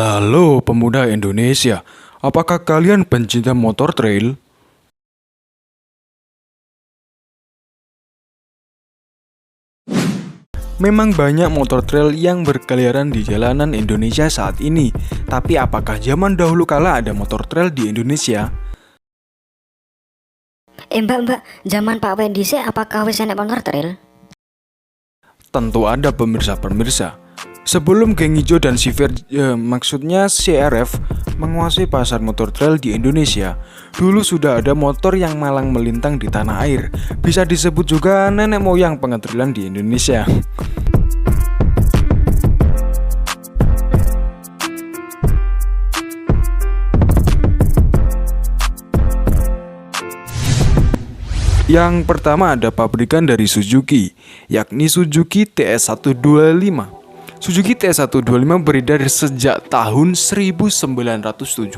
Halo pemuda Indonesia, apakah kalian pencinta motor trail? Memang banyak motor trail yang berkeliaran di jalanan Indonesia saat ini. Tapi apakah zaman dahulu kala ada motor trail di Indonesia? Mbak, zaman Pak Wendy sih apakah wis enek motor trail? Tentu ada pemirsa-pemirsa. Sebelum geng hijau dan maksudnya CRF menguasai pasar motor trail di Indonesia, dulu sudah ada motor yang malang melintang di tanah air. Bisa disebut juga nenek moyang pengetrailan di Indonesia. Yang pertama ada pabrikan dari Suzuki, yakni Suzuki TS125. Suzuki TS125 beredar sejak tahun 1970.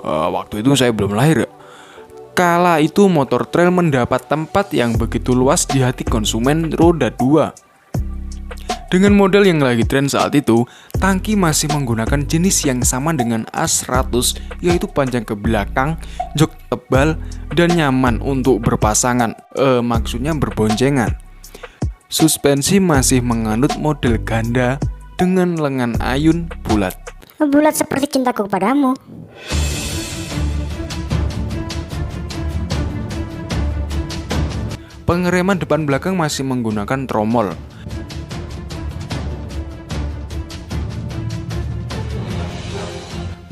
Waktu itu saya belum lahir. Kala itu motor trail mendapat tempat yang begitu luas di hati konsumen roda 2. Dengan model yang lagi tren saat itu, tangki masih menggunakan jenis yang sama dengan A100, yaitu panjang ke belakang, jok tebal, dan nyaman untuk berpasangan, maksudnya berboncengan. Suspensi masih menganut model ganda dengan lengan ayun bulat. Bulat seperti cintaku kepadamu. Pengereman depan belakang masih menggunakan tromol.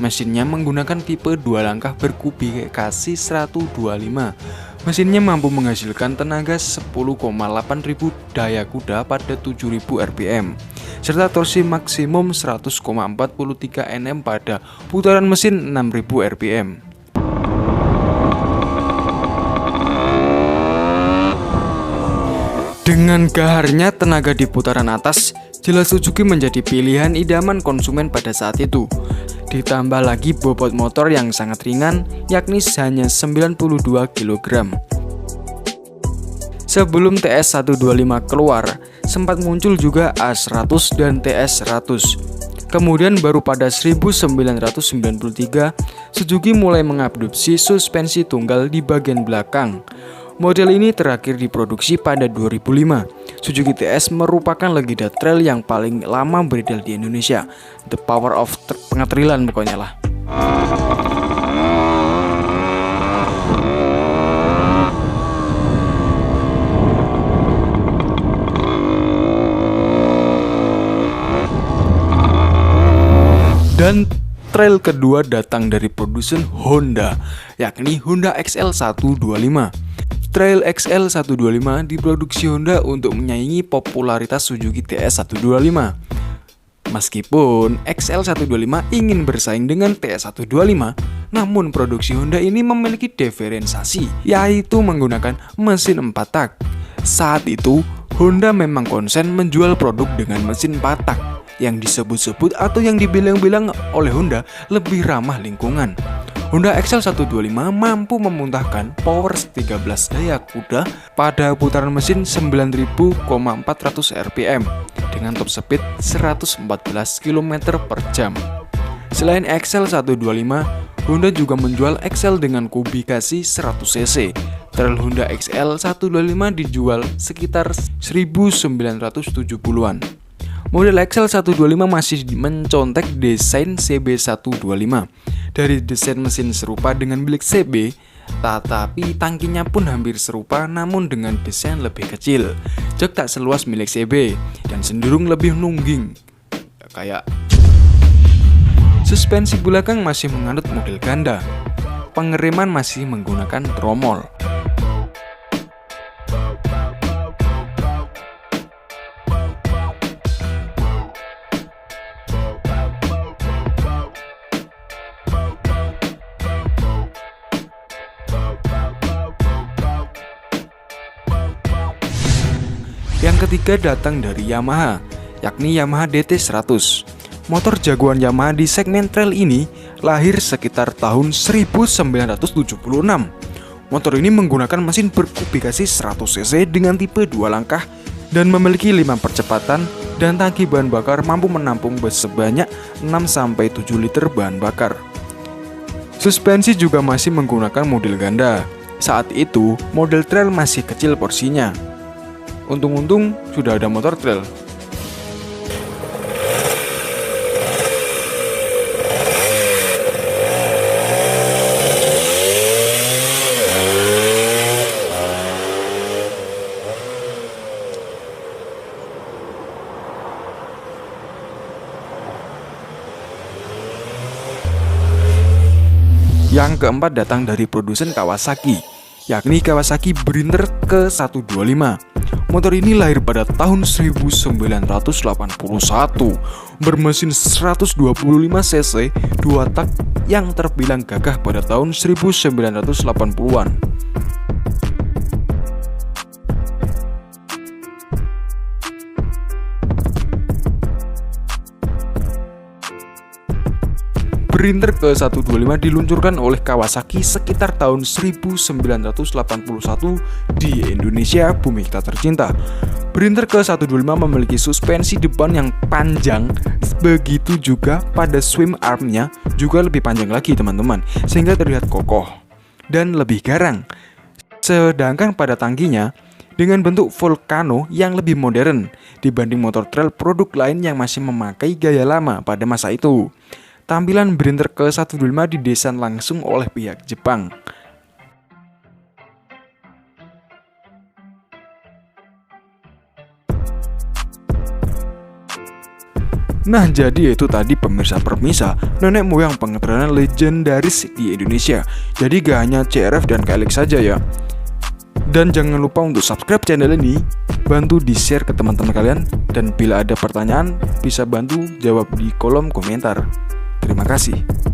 Mesinnya menggunakan tipe 2 langkah berkubifikasi 125. Mesinnya mampu menghasilkan tenaga 10,8 ribu daya kuda pada 7.000 rpm, serta torsi maksimum 100,43 Nm pada putaran mesin 6.000 rpm. Dengan gaharnya tenaga di putaran atas, jelas Suzuki menjadi pilihan idaman konsumen pada saat itu. Ditambah lagi bobot motor yang sangat ringan, yakni hanya 92 kg. Sebelum TS125 keluar, sempat muncul juga A100 dan TS100. Kemudian baru pada 1993, Suzuki mulai mengadopsi suspensi tunggal di bagian belakang. Model ini terakhir diproduksi pada 2005. Suzuki TS merupakan legenda trail yang paling lama beredar di Indonesia. The power of pengetrailan pokoknya lah. Dan trail kedua datang dari produsen Honda, yakni Honda XL125. Trail XL125 diproduksi Honda untuk menyaingi popularitas Suzuki TS125. Meskipun XL125 ingin bersaing dengan TS125, namun produksi Honda ini memiliki diferensiasi, yaitu menggunakan mesin 4 tak. Saat itu, Honda memang konsen menjual produk dengan mesin 4 tak, yang disebut-sebut atau yang dibilang-bilang oleh Honda lebih ramah lingkungan. Honda XL125 mampu memuntahkan power 13 daya kuda pada putaran mesin 9.400 rpm dengan top speed 114 km per jam. Selain XL125, Honda juga menjual XL dengan kubifikasi 100 cc. Trail Honda XL125 dijual sekitar 1970-an. Model XL125 masih mencontek desain CB125. Dari desain mesin serupa dengan milik CB, tetapi tangkinya pun hampir serupa namun dengan desain lebih kecil. Jok tak seluas milik CB dan cenderung lebih nungging. Kayak suspensi belakang masih menganut model ganda. Pengereman masih menggunakan tromol. Yang ketiga datang dari Yamaha, yakni Yamaha DT100. Motor jagoan Yamaha di segmen trail ini lahir sekitar tahun 1976. Motor ini menggunakan mesin berkubifikasi 100 cc dengan tipe 2 langkah dan memiliki 5 percepatan dan tangki bahan bakar mampu menampung bus sebanyak 6-7 liter bahan bakar. Suspensi juga masih menggunakan model ganda. Saat itu, model trail masih kecil porsinya. Untung-untung sudah ada motor trail. Yang keempat datang dari produsen Kawasaki, yakni Kawasaki Sprinter ke-125. Motor ini lahir pada tahun 1981, bermesin 125 cc 2 tak yang terbilang gagah pada tahun 1980-an. Sprinter ke-125 diluncurkan oleh Kawasaki sekitar tahun 1981 di Indonesia, bumi kita tercinta. Sprinter ke-125 memiliki suspensi depan yang panjang, begitu juga pada swim armnya juga lebih panjang lagi teman-teman, sehingga terlihat kokoh dan lebih garang. Sedangkan pada tangkinya dengan bentuk Volcano yang lebih modern dibanding motor trail produk lain yang masih memakai gaya lama pada masa itu. Tampilan Sprinter ke-125 didesain langsung oleh pihak Jepang. Nah, jadi itu tadi pemirsa-pemirsa nenek moyang pengeterangan legendaris di Indonesia. Jadi gak hanya CRF dan KLX saja ya. Dan jangan lupa untuk subscribe channel ini, bantu di-share ke teman-teman kalian, dan bila ada pertanyaan bisa bantu jawab di kolom komentar. Terima kasih.